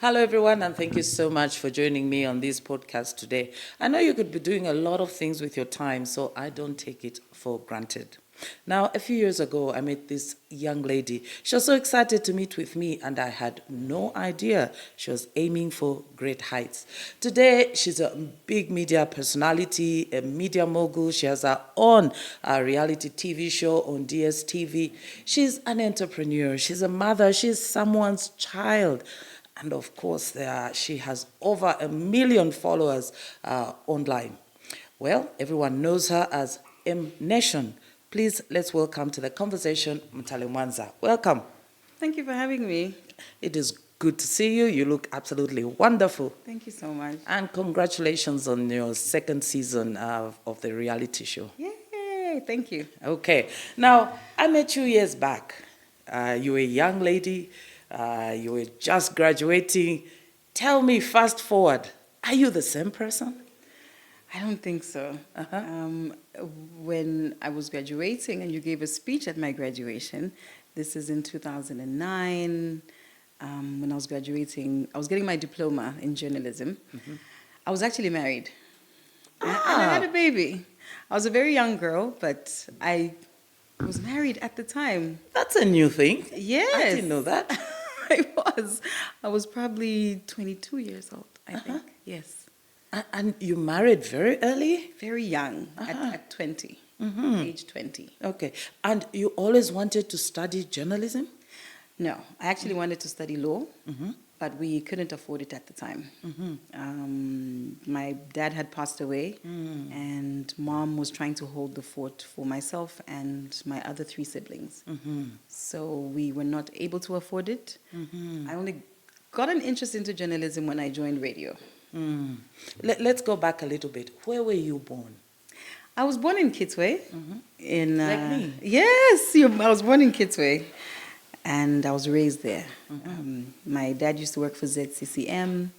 Hello, everyone, and thank you so much for joining me on this podcast today. I know you could be doing a lot of things with your time, so I don't take it for granted. Now, a few years ago, I met this young lady. She was so excited to meet with me, and I had no idea she was aiming for great heights. Today, she's a big media personality, a media mogul. She has her own reality TV show on DSTV. She's an entrepreneur. She's a mother. She's someone's child. And of course, she has over 1 million followers online. Well, everyone knows her as M Nation. Please, let's welcome to the conversation, Mutale Mwanza. Welcome. Thank you for having me. It is good to see you. You look absolutely wonderful. Thank you so much. And congratulations on your second season of the reality show. Yay, thank you. Okay. Now, I met you years back. You were a young lady. You were just graduating. Tell me, fast forward, are you the same person? I don't think so. When I was graduating and you gave a speech at my graduation, this is in 2009, when I was graduating, I was getting my diploma in journalism. I was actually married. And I had a baby. I was a very young girl, but I was married at the time. That's a new thing. Yes. I didn't know that. I was probably 22 years old, I think. Yes. And you married very early? Very young, at 20, age 20. Okay. And you always wanted to study journalism? No, I actually wanted to study law, but we couldn't afford it at the time. My dad had passed away, and mom was trying to hold the fort for myself and my other 3 siblings. So we were not able to afford it. I only got an interest into journalism when I joined radio. Let's go back a little bit. Where were you born? I was born in Kitwe. Like me? Yes, I was born in Kitwe. And I was raised there. My dad used to work for ZCCM.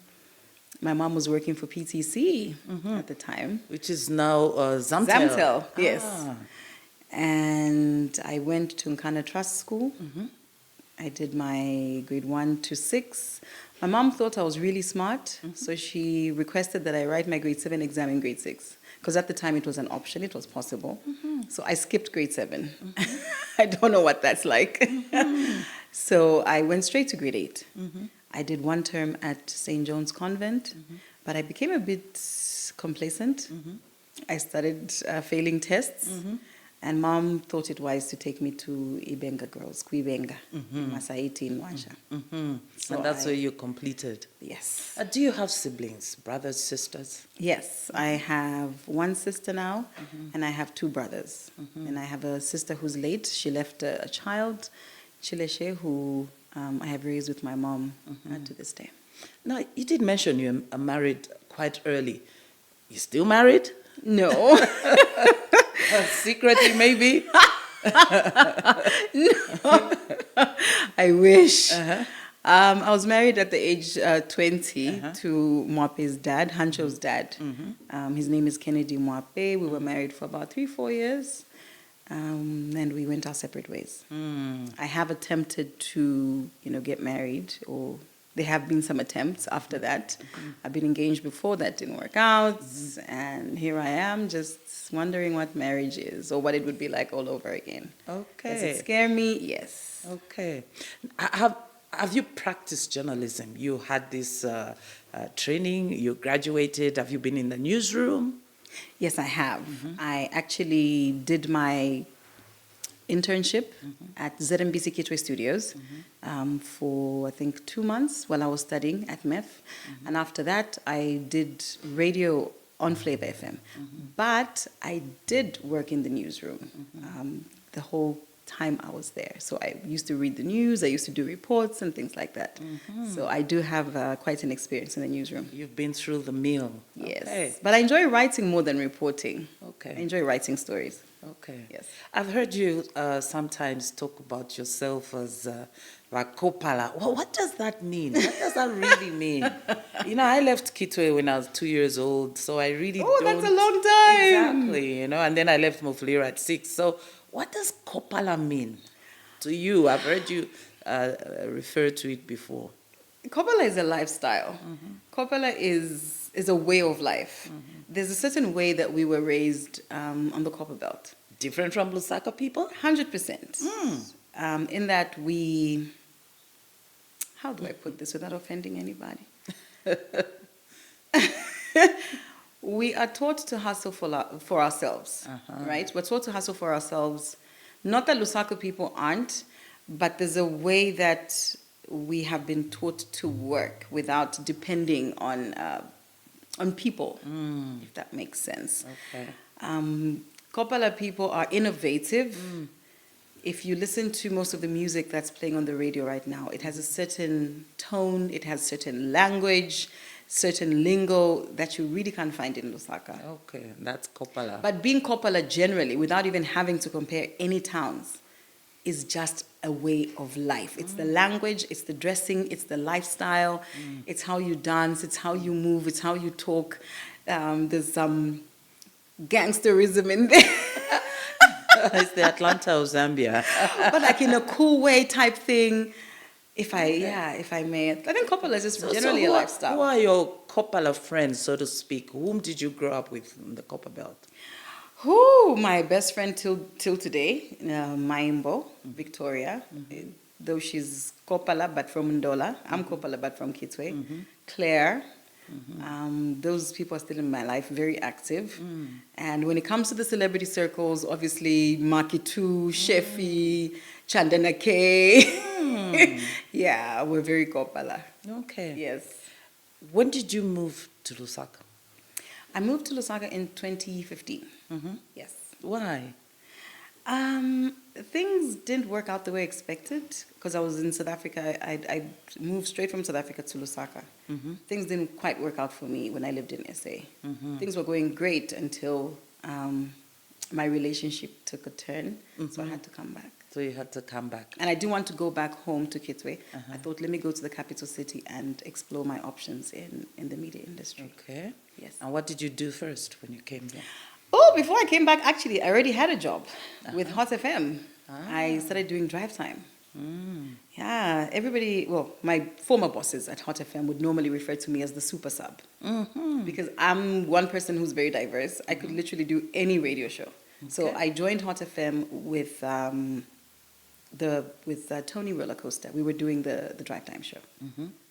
My mom was working for PTC at the time. Which is now Zamtel. Zamtel, yes. And I went to Nkana Trust School. I did my grade 1 to 6. My mom thought I was really smart, so she requested that I write my grade 7 exam in grade 6. Because at the time it was an option, it was possible. So I skipped grade 7. I don't know what that's like. So I went straight to grade 8. I did 1 term at St. John's Convent, but I became a bit complacent. I started failing tests. And mom thought it wise to take me to Ibenga Girls, Kuibenga, Masaiti in Wansha. So and that's where you completed? Yes. Do you have siblings, brothers, sisters? Yes, I have 1 sister now, and I have 2 brothers. And I have a sister who's late. She left a child, Chileshe, who I have raised with my mom to this day. Now, you did mention you are married quite early. You still married? No. Secretly, maybe? No. I wish. I was married at the age 20 to Mwape's dad, Hancho's dad. His name is Kennedy Mwape. We were married for about 3-4 years. And we went our separate ways. I have attempted to, get married, or there have been some attempts after that. I've been engaged before, that didn't work out. And here I am just wondering what marriage is, or what it would be like all over again. Okay. Does it scare me? Yes. Okay. Have you practiced journalism? You had this training, you graduated. Have you been in the newsroom? Yes, I have. I actually did my internship at ZMBC Kitwe Studios for, I think, 2 months while I was studying at MEF. And after that, I did radio on Flavor FM. But I did work in the newsroom the whole time I was there. So I used to read the news, I used to do reports and things like that. So I do have quite an experience in the newsroom. You've been through the mill. Yes. Okay. But I enjoy writing more than reporting. Okay. I enjoy writing stories. Okay. Yes. I've heard you sometimes talk about yourself as Kopala. Well, what does that mean? What does that really mean? I left Kitwe when I was 2 years old, so I really don't... that's a long time. Exactly, and then I left Mufulira at 6. So what does Kopala mean to you? I've heard you refer to it before. Kopala is a lifestyle. Kopala is a way of life. There's a certain way that we were raised on the Copper Belt. Different from Lusaka people? 100%. In that we, how do I put this without offending anybody? We are taught to hustle for ourselves, right? We're taught to hustle for ourselves. Not that Lusaka people aren't, but there's a way that we have been taught to work without depending on people, if that makes sense. Okay. Kopala people are innovative. If you listen to most of the music that's playing on the radio right now, it has a certain tone, it has certain language, certain lingo that you really can't find in Lusaka. Okay, that's Kopala. But being Kopala generally, without even having to compare any towns, is just a way of life. It's the language, it's the dressing, it's the lifestyle, it's how you dance, it's how you move, it's how you talk. There's some gangsterism in there. It's the Atlanta of Zambia. But like in a cool way type thing, if I may. I think Kopala is just generally a lifestyle. Who are your Kopala friends, so to speak? Whom did you grow up with in the Copper Belt? My best friend till today, Maimbo, Victoria, though she's Kopala but from Ndola. I'm Kopala but from Kitwe. Claire, those people are still in my life, very active. And when it comes to the celebrity circles, obviously Makitu, Shefi, Chandana K. Yeah, we're very Kopala. Okay. Yes. When did you move to Lusaka? I moved to Lusaka in 2015. Yes. Why? Things didn't work out the way I expected because I was in South Africa. I moved straight from South Africa to Lusaka. Things didn't quite work out for me when I lived in SA. Things were going great until my relationship took a turn, so I had to come back. So you had to come back. And I didn't want to go back home to Kitwe. I thought, let me go to the capital city and explore my options in the media industry. Okay. Yes. And what did you do first when you came here? Oh, before I came back, actually, I already had a job with Hot FM. I started doing drive time. Yeah, everybody, well, my former bosses at Hot FM would normally refer to me as the super sub. Because I'm one person who's very diverse. I could literally do any radio show. So I joined Hot FM with Tony Rollercoaster. We were doing the drive time show.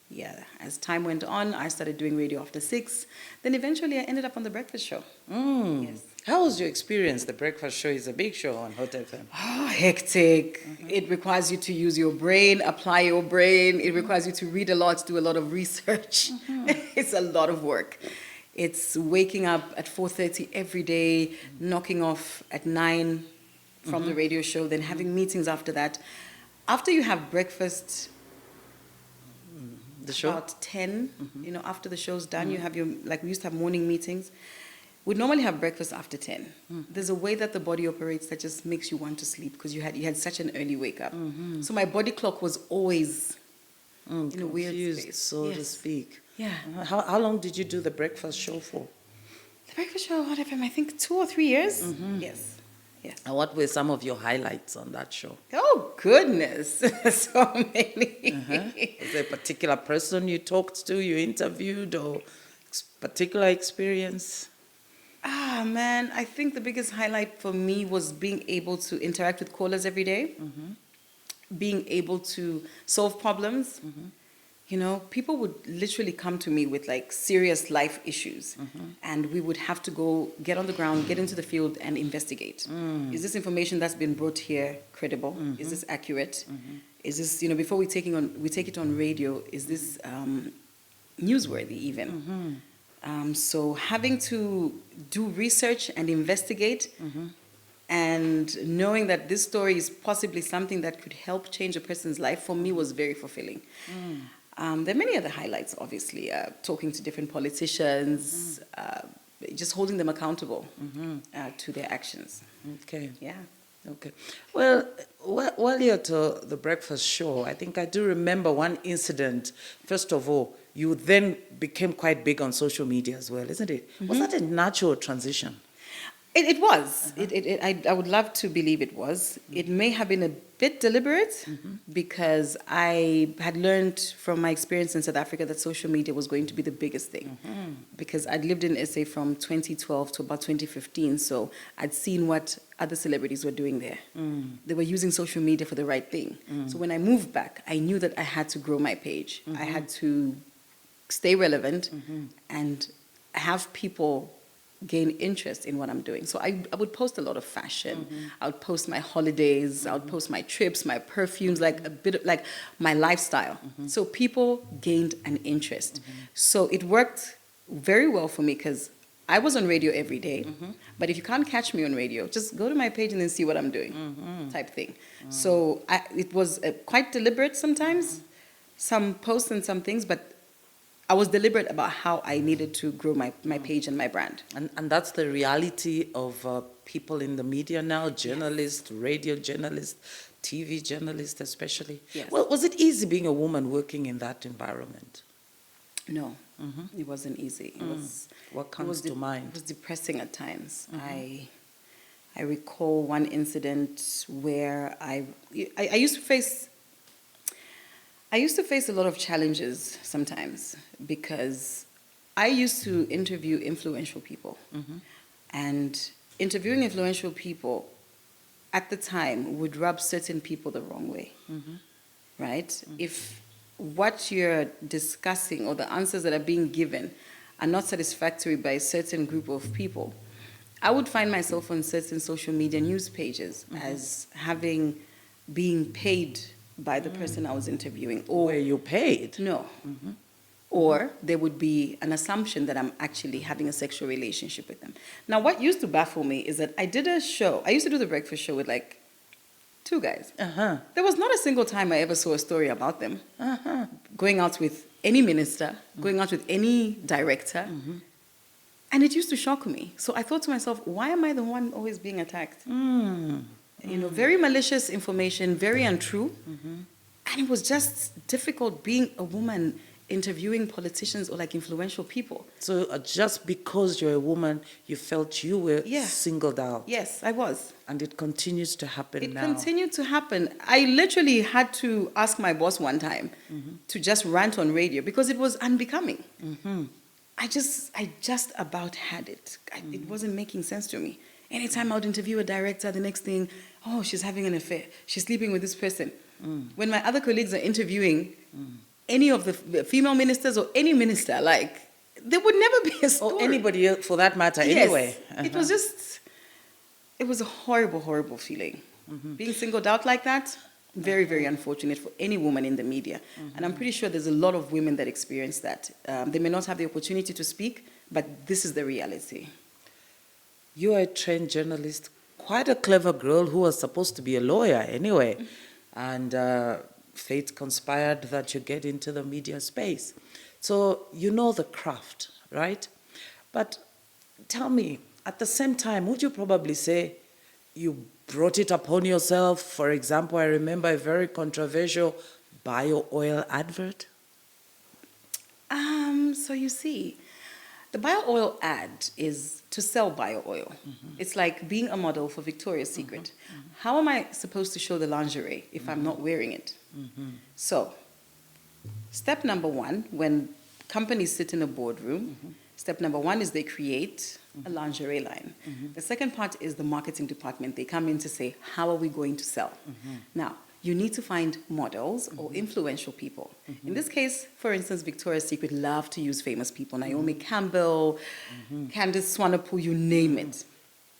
Yeah, as time went on, I started doing radio after 6. Then eventually I ended up on the breakfast show. Yes. How was your experience? The breakfast show is a big show on Hot FM. Oh, hectic. It requires you to use your brain, apply your brain. It requires you to read a lot, do a lot of research. It's a lot of work. It's waking up at 4:30 every day, knocking off at 9 from the radio show, then having meetings after that. After you have breakfast, The show? about 10, after the show's done, you have we used to have morning meetings. We'd normally have breakfast after 10. There's a way that the body operates that just makes you want to sleep because you had such an early wake up. So my body clock was always in a weird space. So to speak. Yeah. How long did you do the breakfast show for? The breakfast show, what FM, I think 2 or 3 years. Yes. Yes. And what were some of your highlights on that show? Oh, goodness. So many. Was there a particular person you talked to, you interviewed, or particular experience? Man, I think the biggest highlight for me was being able to interact with callers every day, being able to solve problems. People would literally come to me with like serious life issues, and we would have to go get on the ground, get into the field, and investigate. Is this information that's been brought here credible? Is this accurate? Is this, before we take it on radio, is this newsworthy even? So having to do research and investigate, and knowing that this story is possibly something that could help change a person's life, for me was very fulfilling. There are many other highlights, obviously, talking to different politicians, just holding them accountable to their actions. Okay. Yeah. Okay. Well, while you're at the breakfast show, I think I do remember one incident. First of all, you then became quite big on social media as well, isn't it? Was that a natural transition? It was. I would love to believe it was. It may have been a bit deliberate because I had learned from my experience in South Africa that social media was going to be the biggest thing. Because I'd lived in SA from 2012 to about 2015, so I'd seen what other celebrities were doing there. They were using social media for the right thing. So when I moved back, I knew that I had to grow my page. I had to stay relevant and have people gain interest in what I'm doing. So I would post a lot of fashion. I would post my holidays. I would post my trips, my perfumes, like a bit of like my lifestyle. So people gained an interest. So it worked very well for me because I was on radio every day. But if you can't catch me on radio, just go to my page and then see what I'm doing, type thing. So it was quite deliberate sometimes, some posts and some things, but I was deliberate about how I needed to grow my page and my brand. And that's the reality of people in the media now, journalists, radio journalists, TV journalists especially. Yes. Well, was it easy being a woman working in that environment? No, it wasn't easy. What comes to mind? It was depressing at times. I recall one incident where I used to face a lot of challenges sometimes because I used to interview influential people. And interviewing influential people at the time would rub certain people the wrong way, right? If what you're discussing or the answers that are being given are not satisfactory by a certain group of people, I would find myself on certain social media news pages as being paid by the person I was interviewing. Or were you paid? No. Or there would be an assumption that I'm actually having a sexual relationship with them. Now, what used to baffle me is that I did a show. I used to do the breakfast show with like 2 guys. There was not a single time I ever saw a story about them. Going out with any minister, going out with any director. And it used to shock me. So I thought to myself, why am I the one always being attacked? You know, very malicious information, very untrue. And it was just difficult being a woman interviewing politicians or like influential people. So just because you're a woman, you felt you were singled out? Yes, I was. And it continues to happen now? It continued to happen. I literally had to ask my boss one time to just rant on radio because it was unbecoming. I just about had it. It wasn't making sense to me. Anytime I would interview a director, the next thing, oh, she's having an affair. She's sleeping with this person. When my other colleagues are interviewing any of the female ministers or any minister, like, there would never be a story. Or anybody else for that matter, anyway. It was just, it was a horrible, horrible feeling. Being singled out like that, very, very unfortunate for any woman in the media. And I'm pretty sure there's a lot of women that experience that. They may not have the opportunity to speak, but this is the reality. You are a trained journalist, quite a clever girl who was supposed to be a lawyer anyway. And fate conspired that you get into the media space. So you know the craft, right? But tell me, at the same time, would you probably say you brought it upon yourself? For example, I remember a very controversial bio-oil advert. So you see, the bio-oil ad is to sell bio-oil. It's like being a model for Victoria's Secret. How am I supposed to show the lingerie if I'm not wearing it? So, step number 1, when companies sit in a boardroom, step number 1 is they create a lingerie line. The second part is the marketing department. They come in to say, how are we going to sell? Now, you need to find models or influential people. In this case, for instance, Victoria's Secret love to use famous people. Naomi Campbell, Candice Swanepoel, you name it.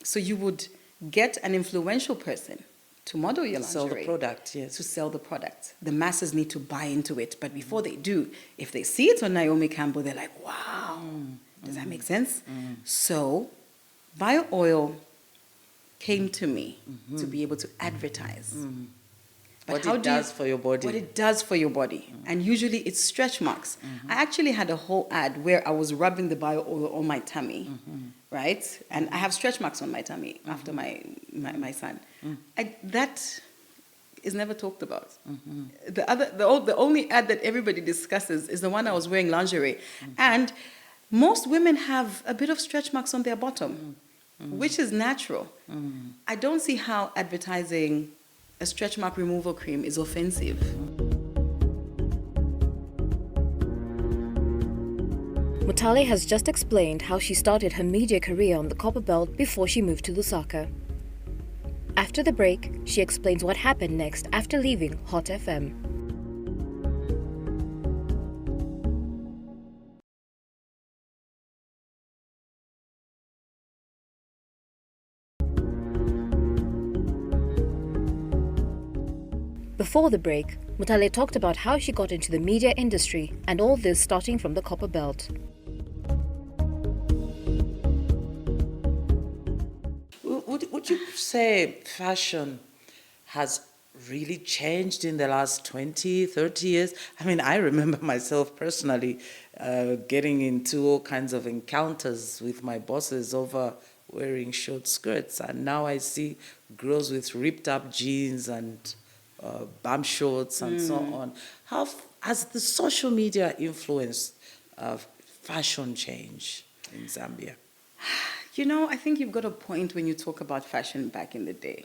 So you would get an influential person to model your lingerie. Sell the product, yes. To sell the product. The masses need to buy into it. But before they do, if they see it on Naomi Campbell, they're like, wow, does that make sense? So bio-oil came to me to be able to advertise. But what it does for your body. What it does for your body. And usually it's stretch marks. I actually had a whole ad where I was rubbing the bio-oil on my tummy, right? And I have stretch marks on my tummy after my son. That is never talked about. The only ad that everybody discusses is the one I was wearing lingerie. And most women have a bit of stretch marks on their bottom. which is natural. I don't see how advertising a stretch mark removal cream is offensive. Mutale has just explained how she started her media career on the Copper Belt before she moved to Lusaka. After the break, she explains what happened next after leaving Hot FM. Before the break, Mutale talked about how she got into the media industry and all this starting from the Copper Belt. Would you say fashion has really changed in the last 20, 30 years? I mean, I remember myself personally getting into all kinds of encounters with my bosses over wearing short skirts, and now I see girls with ripped up jeans and bum shorts and so on. How has the social media influenced fashion change in Zambia? You know, I think you've got a point when you talk about fashion back in the day.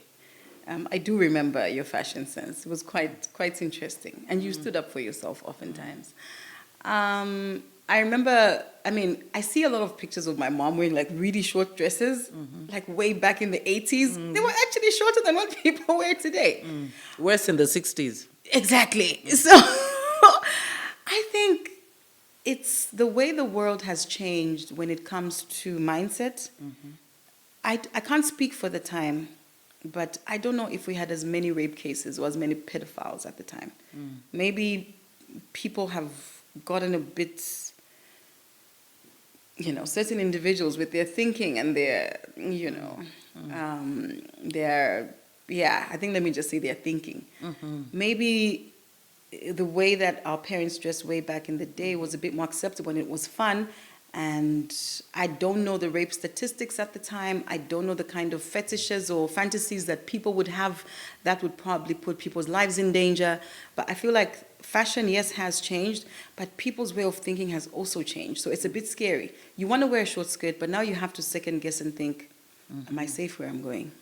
I do remember your fashion sense. It was quite interesting. And you stood up for yourself oftentimes. I remember, I mean, I see a lot of pictures of my mom wearing like really short dresses, like way back in the 80s. They were actually shorter than what people wear today. Worse in the 60s. Exactly. So I think it's the way the world has changed when it comes to mindset. I can't speak for the time, but I don't know if we had as many rape cases or as many pedophiles at the time. Maybe people have gotten a bit, you know, certain individuals with their thinking and their, you know, their, yeah, I think let me just say their thinking. Maybe the way that our parents dressed way back in the day was a bit more acceptable and it was fun. And I don't know the rape statistics at the time. I don't know the kind of fetishes or fantasies that people would have that would probably put people's lives in danger. But I feel like fashion, yes, has changed, but people's way of thinking has also changed. So it's a bit scary. You want to wear a short skirt, but now you have to second guess and think, am I safe where I'm going?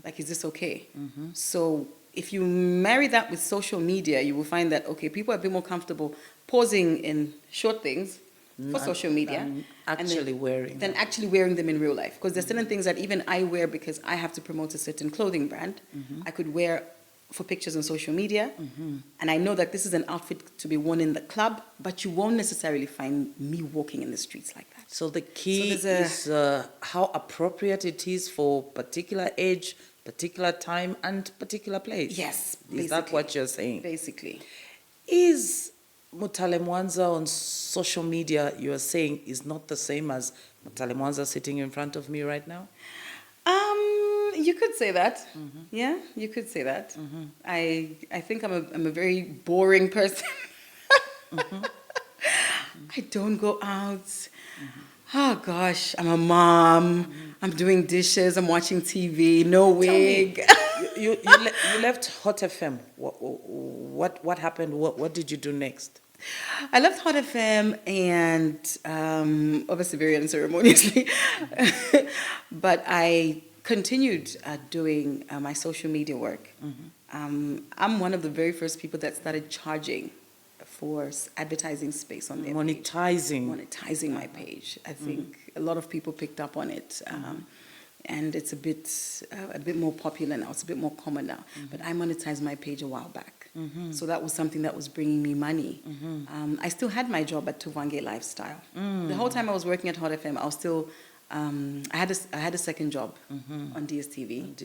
Like, is this okay? So if you marry that with social media, you will find that, okay, people are a bit more comfortable pausing in short things for social media than actually wearing them in real life. Because there's certain things that even I wear because I have to promote a certain clothing brand. I could wear for pictures on social media. And I know that this is an outfit to be worn in the club, but you won't necessarily find me walking in the streets like that. So the key is how appropriate it is for particular age, particular time, and particular place. Yes, basically. Is that what you're saying? Basically. Is Mutale Mwanza on social media, you are saying, is not the same as Mutale Mwanza sitting in front of me right now? You could say that. Yeah, you could say that. I think I'm a very boring person. I don't go out. Oh gosh, I'm a mom. I'm doing dishes. I'm watching TV. No wig. You left Hot FM. What happened? What did you do next? I left Hot FM and obviously very unceremoniously, but I continued doing my social media work. I'm one of the very first people that started charging for advertising space on their monetizing my page. I think a lot of people picked up on it, and it's a bit more popular now. It's a bit more common now. But I monetized my page a while back, so that was something that was bringing me money. I still had my job at Tuvange Lifestyle. The whole time I was working at Hot FM, I was still. I had a second job on DSTV.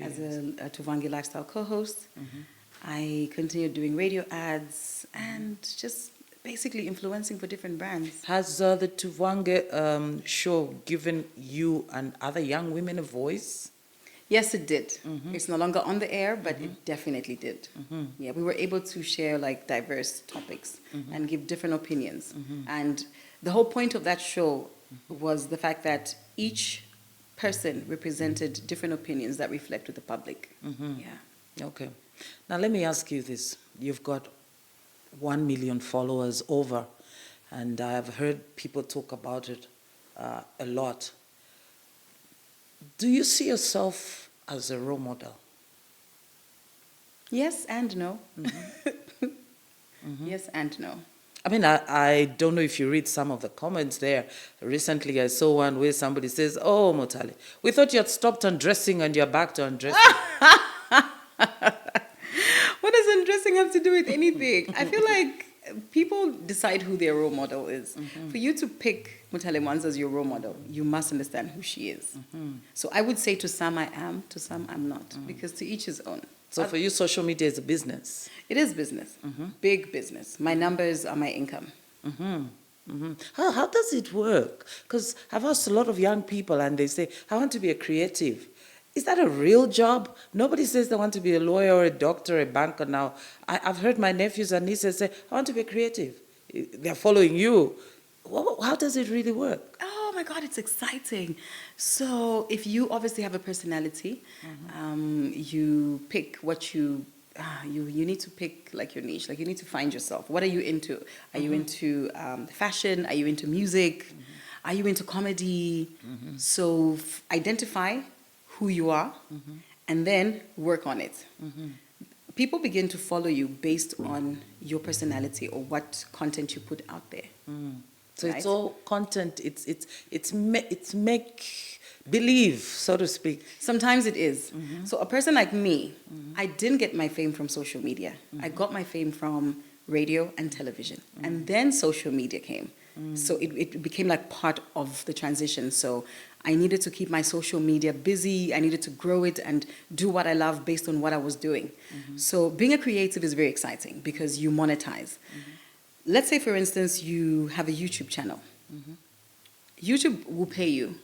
As a Tuvange Lifestyle co-host. I continued doing radio ads and just basically influencing for different brands. Has the Tuvange show given you and other young women a voice? Yes, it did. It's no longer on the air, but it definitely did. Yeah, we were able to share like diverse topics and give different opinions. And the whole point of that show was the fact that each person represented different opinions that reflected the public. Yeah. Okay. Now let me ask you this. You've got 1 million followers over, and I've heard people talk about it a lot. Do you see yourself as a role model? Yes and no. Yes and no. I mean, I don't know if you read some of the comments there. Recently, I saw one where somebody says, "Oh, Mutale, we thought you had stopped undressing and you're back to undressing." What does undressing have to do with anything? I feel like people decide who their role model is. For you to pick Mutale Mwanza as your role model, you must understand who she is. So I would say to some I am, to some I'm not, because to each his own. So for you, social media is a business. It is business, big business. My numbers are my income. How does it work? Because I've asked a lot of young people and they say, I want to be a creative. Is that a real job? Nobody says they want to be a lawyer or a doctor or a banker now. I've heard my nephews and nieces say, I want to be a creative. They're following you. How does it really work? Oh my God, it's exciting. So if you obviously have a personality, you pick what you need to pick like your niche. Like you need to find yourself. What are you into? Are you into fashion? Are you into music? Are you into comedy? So identify who you are and then work on it. People begin to follow you based on your personality or what content you put out there. So right? it's all content. It's make believe, so to speak. Sometimes it is. So a person like me, I didn't get my fame from social media. I got my fame from radio and television. And then social media came. So it became like part of the transition. So I needed to keep my social media busy. I needed to grow it and do what I love based on what I was doing. So being a creative is very exciting because you monetize. Let's say, for instance, you have a YouTube channel. YouTube will pay you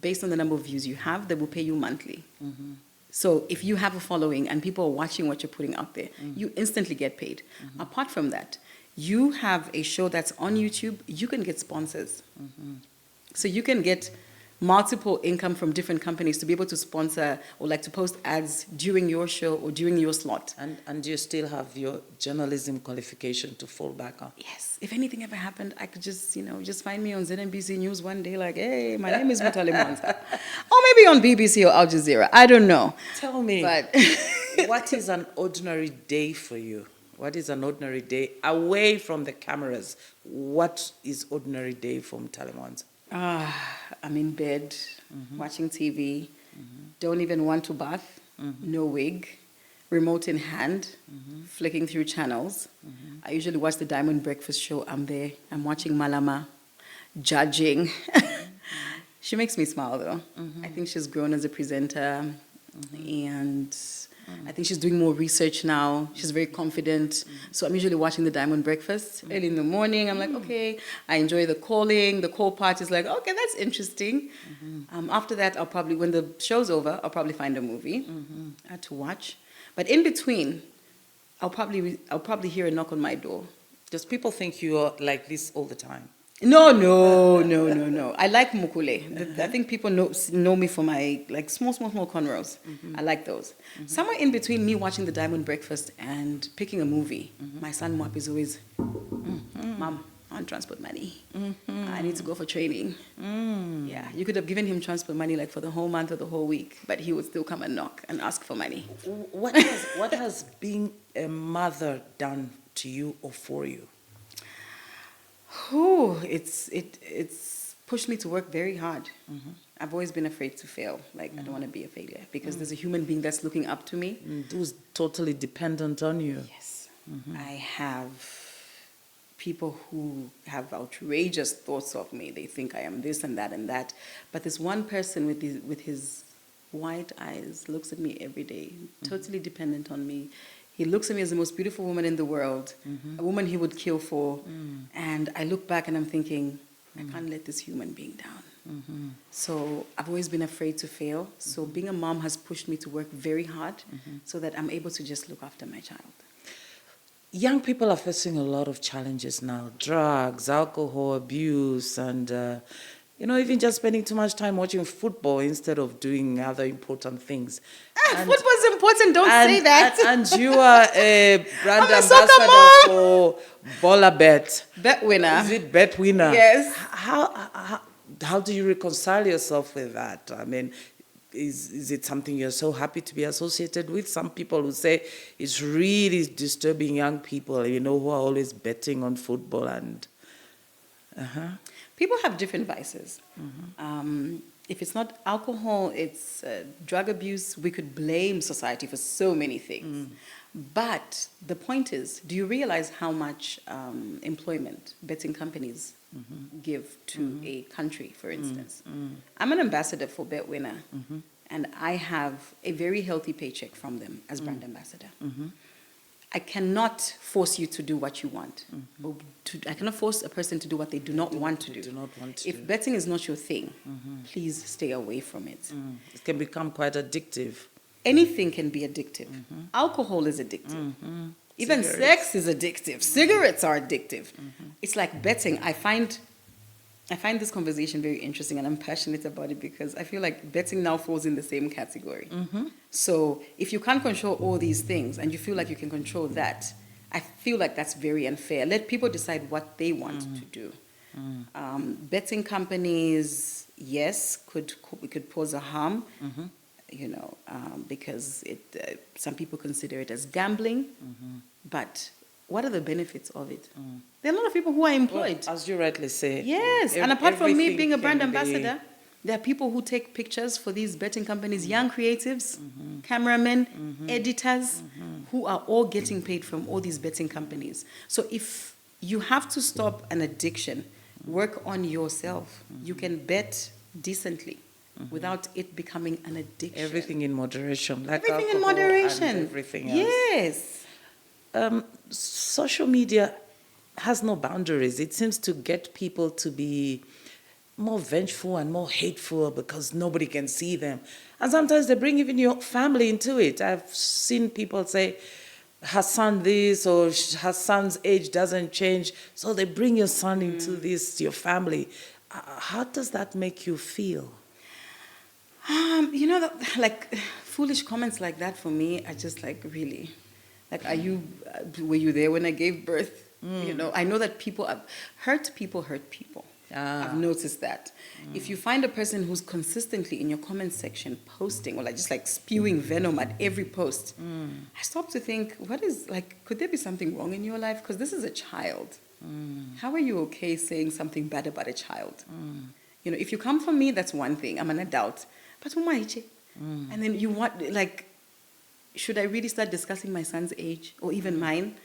based on the number of views you have. They will pay you monthly. So if you have a following and people are watching what you're putting out there, you instantly get paid. Apart from that, you have a show that's on YouTube, you can get sponsors. So you can get multiple income from different companies to be able to sponsor or like to post ads during your show or during your slot. And you still have your journalism qualification to fall back on. Yes. If anything ever happened, I could just, just find me on ZNBC News one day like, hey, my name is Mutale Mwanza. Or maybe on BBC or Al Jazeera. I don't know. Tell me, But what is an ordinary day for you? What is an ordinary day away from the cameras? What is ordinary day for Mutale Mwanza? I'm in bed, watching TV, don't even want to bath, no wig, remote in hand, flicking through channels. I usually watch the Diamond Breakfast Show. I'm there. I'm watching Malama, judging. She makes me smile, though. I think she's grown as a presenter, and I think she's doing more research now. She's very confident. So I'm usually watching the Diamond Breakfast early in the morning. I'm like, okay, I enjoy the calling. The call part is like, okay, that's interesting. After that, I'll probably, when the show's over, I'll probably find a movie to watch. But in between, I'll probably hear a knock on my door. Does people think you are like this all the time? No. I like mukule. I think people know me for my like small cornrows. I like those. Somewhere in between me watching the Diamond Breakfast and picking a movie, my son Mwap is always, Mom, I want transport money. I need to go for training. Yeah, you could have given him transport money like for the whole month or the whole week, but he would still come and knock and ask for money. What has being a mother done to you or for you? It's pushed me to work very hard. I've always been afraid to fail. Like, I don't want to be a failure because there's a human being that's looking up to me. Who's totally dependent on you. Yes. I have people who have outrageous thoughts of me. They think I am this and that and that. But this one person with his white eyes looks at me every day, totally dependent on me. He looks at me as the most beautiful woman in the world, a woman he would kill for. And I look back and I'm thinking, I can't let this human being down. So I've always been afraid to fail. So being a mom has pushed me to work very hard so that I'm able to just look after my child. Young people are facing a lot of challenges now. Drugs, alcohol abuse, and even just spending too much time watching football instead of doing other important things. Football's important, don't say that. And you are a brand I'm a ambassador for Bola Bet. Bet winner. Is it Bet winner? Yes. How do you reconcile yourself with that? I mean, is it something you're so happy to be associated with? Some people who say it's really disturbing young people, who are always betting on football and... People have different vices. If it's not alcohol, it's drug abuse. We could blame society for so many things. But the point is, do you realize how much employment betting companies give to a country, for instance? I'm an ambassador for BetWinner, and I have a very healthy paycheck from them as brand ambassador. I cannot force you to do what you want. Or I cannot force a person to do what they do not want to do. If betting is not your thing, please stay away from it. It can become quite addictive. Anything can be addictive. Alcohol is addictive. Even sex is addictive. Cigarettes are addictive. It's like betting. I find this conversation very interesting, and I'm passionate about it because I feel like betting now falls in the same category. So if you can't control all these things and you feel like you can control that, I feel like that's very unfair. Let people decide what they want to do. Betting companies, yes, we could cause a harm, because some people consider it as gambling. But what are the benefits of it? There are a lot of people who are employed. Well, as you rightly say. Yes, and apart from me being a brand ambassador, there are people who take pictures for these betting companies, young creatives, cameramen, editors, who are all getting paid from all these betting companies. So if you have to stop an addiction, work on yourself. You can bet decently without it becoming an addiction. Everything in moderation. Like Everything in moderation. And everything else. Yes. Social media has no boundaries. It seems to get people to be more vengeful and more hateful because nobody can see them. And sometimes they bring even your family into it. I've seen people say, her son this, or her son's age doesn't change, so they bring your son into this, your family. How does that make you feel? Foolish comments like that for me are just like, really? Like, were you there when I gave birth? I know that hurt people. I've noticed that. If you find a person who's consistently in your comment section posting or just spewing venom at every post, I stop to think, could there be something wrong in your life? Because this is a child. How are you okay saying something bad about a child? If you come from me, that's one thing. I'm an adult. But and then you want, should I really start discussing my son's age or even mine?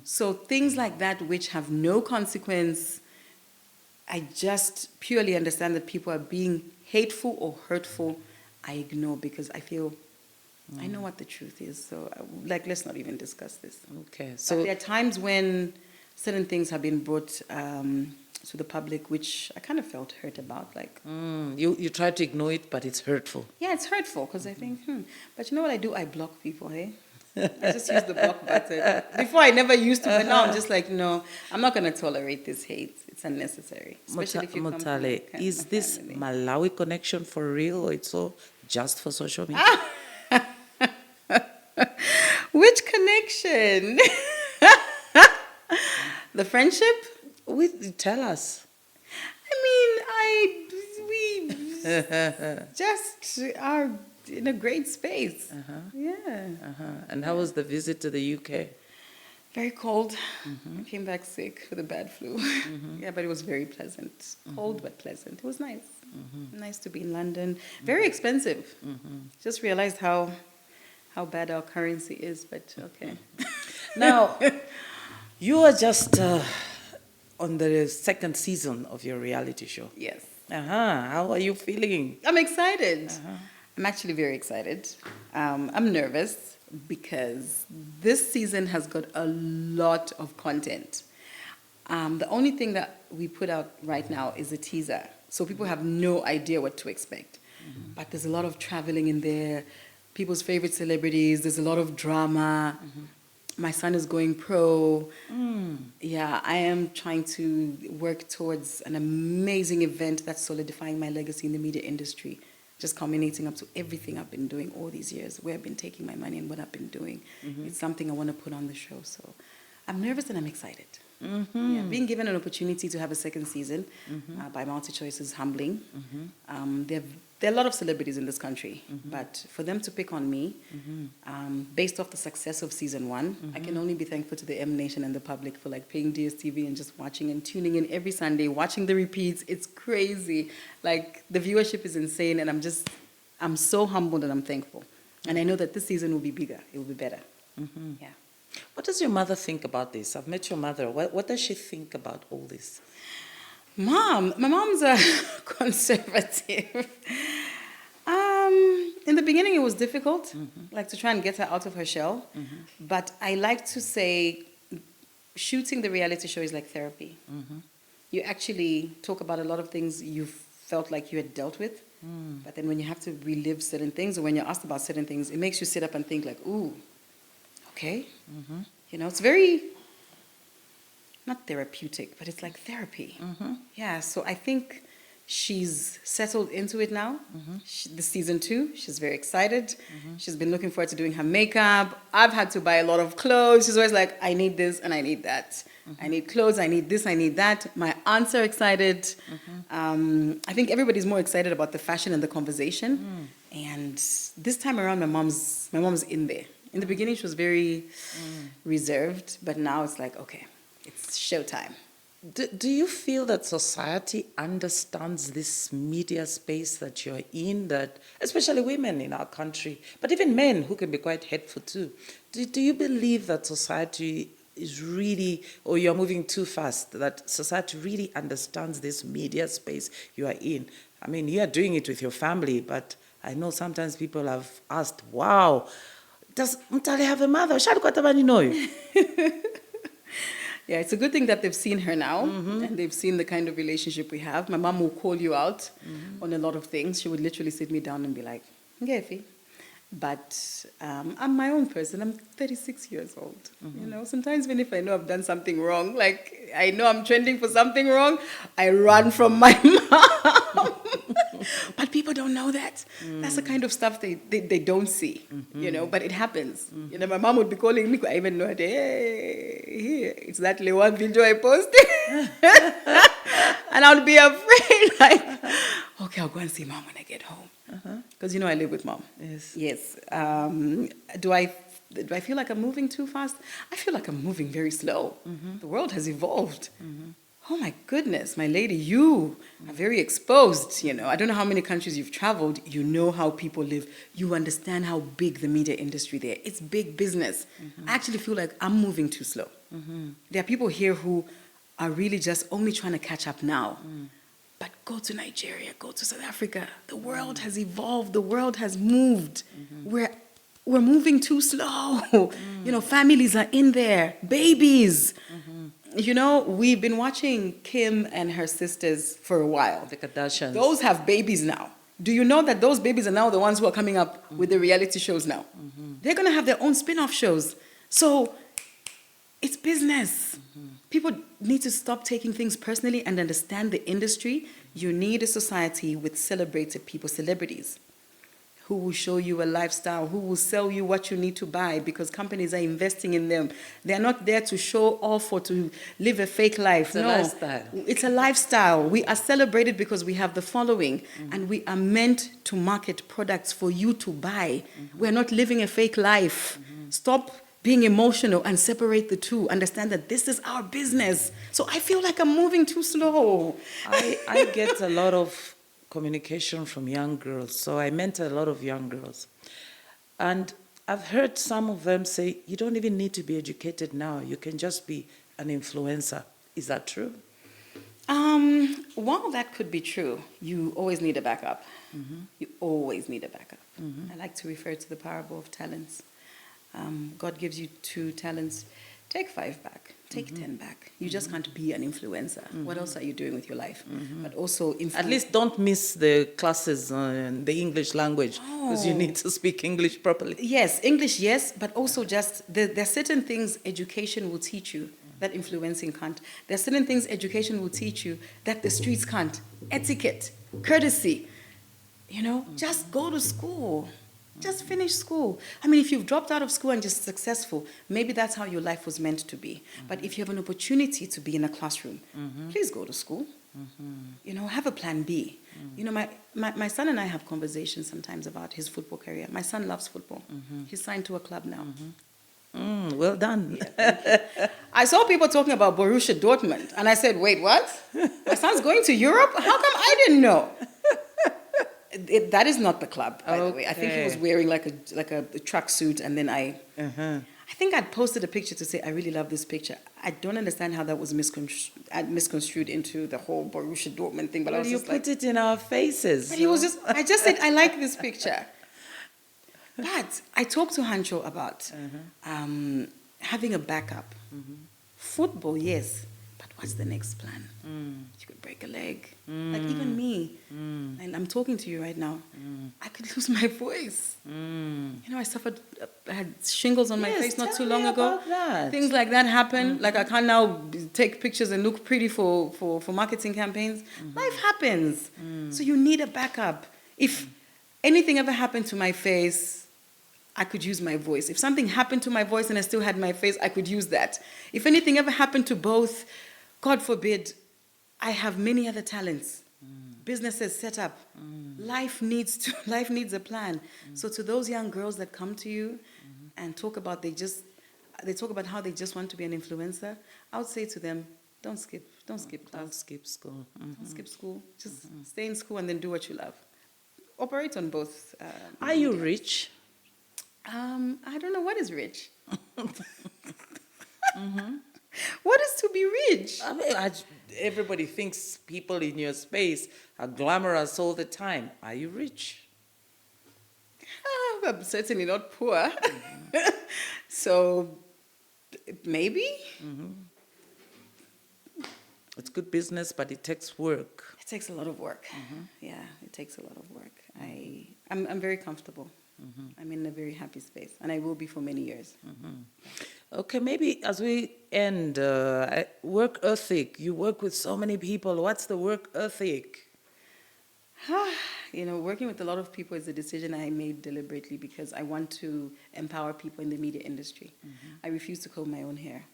So things like that which have no consequence, I just purely understand that people are being hateful or hurtful. I ignore because I feel I know what the truth is. So let's not even discuss this. Okay. So but there are times when certain things have been brought to the public, which I kind of felt hurt about. You try to ignore it, but it's hurtful. Yeah, it's hurtful because I think, But you know what I do? I block people, hey? I just use the block button. Before I never used to, but now I'm just no, I'm not going to tolerate this hate. It's unnecessary. Especially if you come from Mutale, is this family. Malawi connection for real, or it's all just for social media? Which connection? The friendship? Tell us. We just are in a great space. Yeah. And how was the visit to the UK? Very cold. I came back sick with a bad flu. Yeah, but it was very pleasant. Cold but pleasant. It was nice. Nice to be in London. Very expensive. Just realized how bad our currency is, but okay. Now, you are just on the second season of your reality show. Yes. How are you feeling? I'm excited. I'm actually very excited. I'm nervous because this season has got a lot of content. The only thing that we put out right now is a teaser, so people have no idea what to expect. But there's a lot of traveling in there, people's favorite celebrities, there's a lot of drama. My son is going pro. Yeah, I am trying to work towards an amazing event that's solidifying my legacy in the media industry, just culminating up to everything I've been doing all these years, where I've been taking my money and what I've been doing. It's something I want to put on the show. So I'm nervous and I'm excited. Yeah, being given an opportunity to have a second season by MultiChoice is humbling. There are a lot of celebrities in this country, but for them to pick on me, based off the success of season 1, I can only be thankful to the M Nation and the public for like paying DSTV and just watching and tuning in every Sunday, watching the repeats. It's crazy. Like the viewership is insane, and I'm so humbled and I'm thankful. And I know that this season will be bigger. It will be better. Yeah. What does your mother think about this? I've met your mother. What does she think about all this? My mom's a conservative. In the beginning, it was difficult, like to try and get her out of her shell. But I like to say, shooting the reality show is like therapy. You actually talk about a lot of things you felt like you had dealt with. But then when you have to relive certain things, or when you're asked about certain things, it makes you sit up and think like, ooh, okay. You know, it's very, not therapeutic, but it's like therapy. Yeah, so I think she's settled into it now. This season 2, she's very excited. She's been looking forward to doing her makeup. I've had to buy a lot of clothes. She's always like, I need this and I need that. I need clothes, I need this, I need that. My aunts are excited. I think everybody's more excited about the fashion and the conversation. And this time around, my mom's in there. In the beginning, she was very reserved, but now it's like, okay, it's showtime. Do you feel that society understands this media space that you're in, that especially women in our country, but even men who can be quite hateful too? Do you believe that society is really, or you're moving too fast, that society really understands this media space you are in? I mean, you are doing it with your family, but I know sometimes people have asked, wow, does Mutale have a mother? Yeah, it's a good thing that they've seen her now, and they've seen the kind of relationship we have. My mom will call you out on a lot of things. She would literally sit me down and be like, Ngefi. But I'm my own person. I'm 36 years old. You know, sometimes even if I know I've done something wrong, like I know I'm trending for something wrong, I run from my mom. But people don't know that. That's the kind of stuff they don't see, you know, but it happens. You know, my mom would be calling me, I even know, hey, here, it's that Lewan video I posted. And I would be afraid, like, okay, I'll go and see mom when I get home. Because, you know, I live with mom. Yes. Do I feel like I'm moving too fast? I feel like I'm moving very slow. The world has evolved. Oh my goodness, my lady, you are very exposed, you know. I don't know how many countries you've traveled. You know how people live. You understand how big the media industry there. It's big business. I actually feel like I'm moving too slow. There are people here who are really just only trying to catch up now. But go to Nigeria, go to South Africa. The world has evolved. The world has moved. We're moving too slow. You know, families are in there. Babies. You know, we've been watching Kim and her sisters for a while. The Kardashians. Those have babies now. Do you know that those babies are now the ones who are coming up with the reality shows now? They're going to have their own spin-off shows. So it's business. People need to stop taking things personally and understand the industry. You need a society with celebrated people, celebrities, who will show you a lifestyle, who will sell you what you need to buy because companies are investing in them. They're not there to show off or to live a fake life. It's a lifestyle. It's a lifestyle. We are celebrated because we have the following, and we are meant to market products for you to buy. We're not living a fake life. Stop being emotional and separate the two. Understand that this is our business. So I feel like I'm moving too slow. I get a lot of communication from young girls. So I mentor a lot of young girls. And I've heard some of them say, you don't even need to be educated now. You can just be an influencer. Is that true? While that could be true, you always need a backup. You always need a backup. I like to refer to the parable of talents. God gives you 2 talents. Take 5 back. Take 10 back. You just can't be an influencer. What else are you doing with your life? But also, at least don't miss the classes on the English language, because you need to speak English properly. Yes, English, yes, but also just there are certain things education will teach you that influencing can't. There are certain things education will teach you that the streets can't. Etiquette, courtesy. You know, just go to school. Just finish school. I mean, if you've dropped out of school and just successful, maybe that's how your life was meant to be. But if you have an opportunity to be in a classroom, please go to school. You know, have a plan B. You know, my son and I have conversations sometimes about his football career. My son loves football. He's signed to a club now. Well done. I saw people talking about Borussia Dortmund, and I said, wait, what? My son's going to Europe? How come I didn't know? That is not the club, by the way. I think he was wearing like a tracksuit, and then I think I'd posted a picture to say, I really love this picture. I don't understand how that was misconstrued into the whole Borussia Dortmund thing, but I was you just put it in our faces. But I just said, I like this picture. But I talked to Hancho about having a backup. Football, yes, but what's the next plan? You could break a leg. Like even me, and I'm talking to you right now, I could lose my voice. You know, I had shingles on my face not too long ago. Things like that happen. Like I can't now take pictures and look pretty for marketing campaigns. Life happens. So you need a backup. If anything ever happened to my face, I could use my voice. If something happened to my voice and I still had my face, I could use that. If anything ever happened to both, God forbid, I have many other talents. Businesses set up. Life needs a plan. So to those young girls that come to you and talk about they talk about how they just want to be an influencer, I would say to them, don't skip class. Don't skip school. Don't skip school. Just stay in school and then do what you love. Operate on both. Are you rich? I don't know what is rich. What is to be rich? I mean, everybody thinks people in your space are glamorous all the time. Are you rich? I'm certainly not poor. So maybe. It's good business, but it takes work. It takes a lot of work. Yeah, it takes a lot of work. I'm very comfortable. I'm in a very happy space, and I will be for many years. Okay, maybe as we end, work ethic. You work with so many people. What's the work ethic? You know, working with a lot of people is a decision I made deliberately because I want to empower people in the media industry. I refuse to comb my own hair.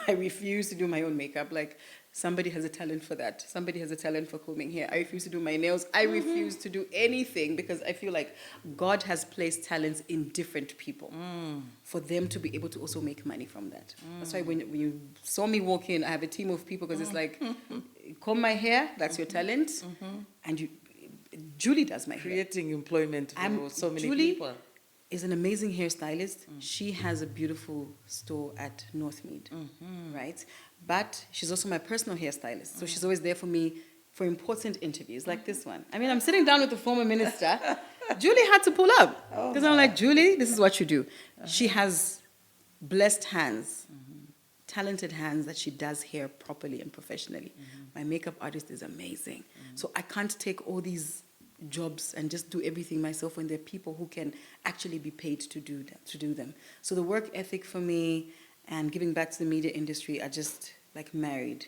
I refuse to do my own makeup. Like, somebody has a talent for that. Somebody has a talent for combing hair. I refuse to do my nails. I refuse to do anything because I feel like God has placed talents in different people for them to be able to also make money from that. That's why when you saw me walk in, I have a team of people because it's like, comb my hair, that's your talent. And Julie does my hair. Creating employment for so many people. Is an amazing hairstylist. She has a beautiful store at Northmead, right? But she's also my personal hairstylist. So she's always there for me for important interviews like this one. I mean, I'm sitting down with the former minister. Julie had to pull up because I'm like, Julie, this is what you do. She has blessed hands, talented hands that she does hair properly and professionally. My makeup artist is amazing. So I can't take all these jobs and just do everything myself when there are people who can actually be paid to do them. So the work ethic for me and giving back to the media industry are just like married.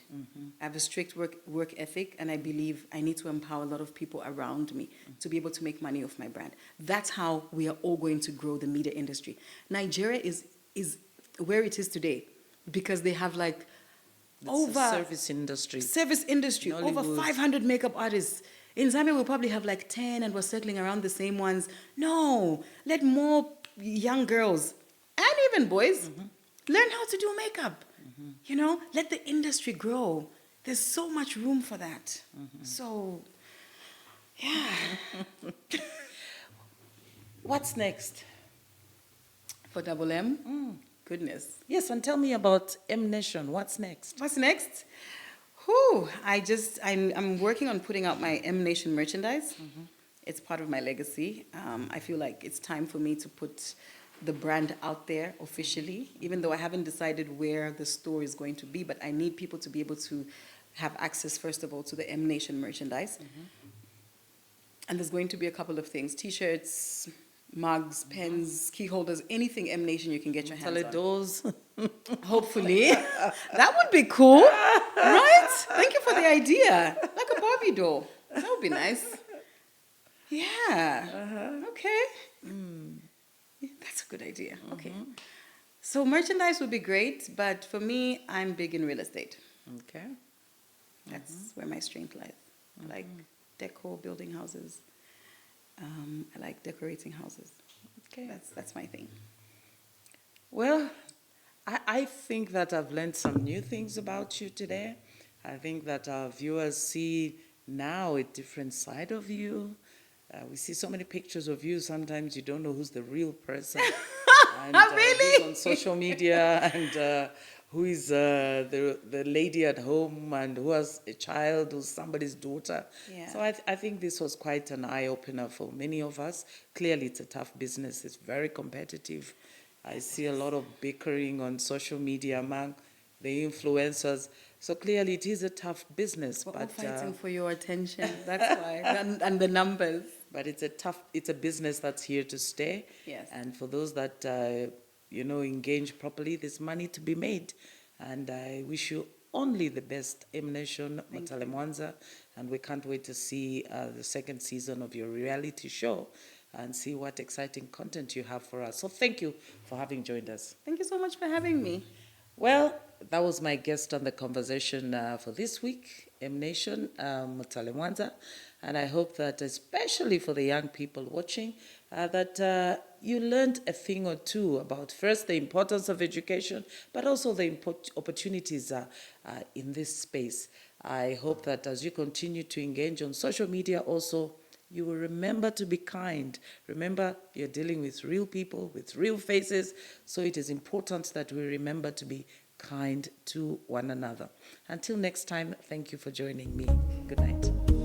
I have a strict work ethic, and I believe I need to empower a lot of people around me to be able to make money off my brand. That's how we are all going to grow the media industry. Nigeria is where it is today because they have like service industry, over 500 makeup artists. In Zambia, we'll probably have like 10 and we're circling around the same ones. No, let more young girls and even boys learn how to do makeup. You know, let the industry grow. There's so much room for that. So, yeah. What's next? For Double M? Goodness. Yes, and tell me about M Nation. What's next? What's next? I'm working on putting out my M Nation merchandise. It's part of my legacy. I feel like it's time for me to put the brand out there officially, even though I haven't decided where the store is going to be, but I need people to be able to have access, first of all, to the M Nation merchandise. And there's going to be a couple of things: T-shirts, mugs, pens, key holders, anything M Nation you can get your hands on. Doors. Hopefully. That would be cool, right? Thank you for the idea. Like a Barbie doll. That would be nice. Yeah. Okay. Yeah, that's a good idea. Okay. So merchandise would be great, but for me, I'm big in real estate. Okay. That's where my strength lies. I like decor, building houses. I like decorating houses. Okay. That's my thing. Well, I think that I've learned some new things about you today. I think that our viewers see now a different side of you. We see so many pictures of you. Sometimes you don't know who's the real person. And Really? who's on social media and who is the lady at home and who has a child who's somebody's daughter. Yeah. So I think this was quite an eye-opener for many of us. Clearly, it's a tough business. It's very competitive. I see a lot of bickering on social media among the influencers. So clearly, it is a tough business. We're all But fighting for your attention. That's why. And the numbers. but it's a business that's here to stay. Yes. And for those that, engage properly, there's money to be made. And I wish you only the best, Nation Mutale Mwanza. And we can't wait to see the second season of your reality show and see what exciting content you have for us. So thank you for having joined us. Thank you so much for having me. Well, that was my guest on the conversation for this week, Nation, Mutale Mwanza. And I hope that, especially for the young people watching, that you learned a thing or two about, first, the importance of education, but also the opportunities in this space. I hope that as you continue to engage on social media also, you will remember to be kind. Remember, you're dealing with real people, with real faces, so it is important that we remember to be kind to one another. Until next time, thank you for joining me. Good night.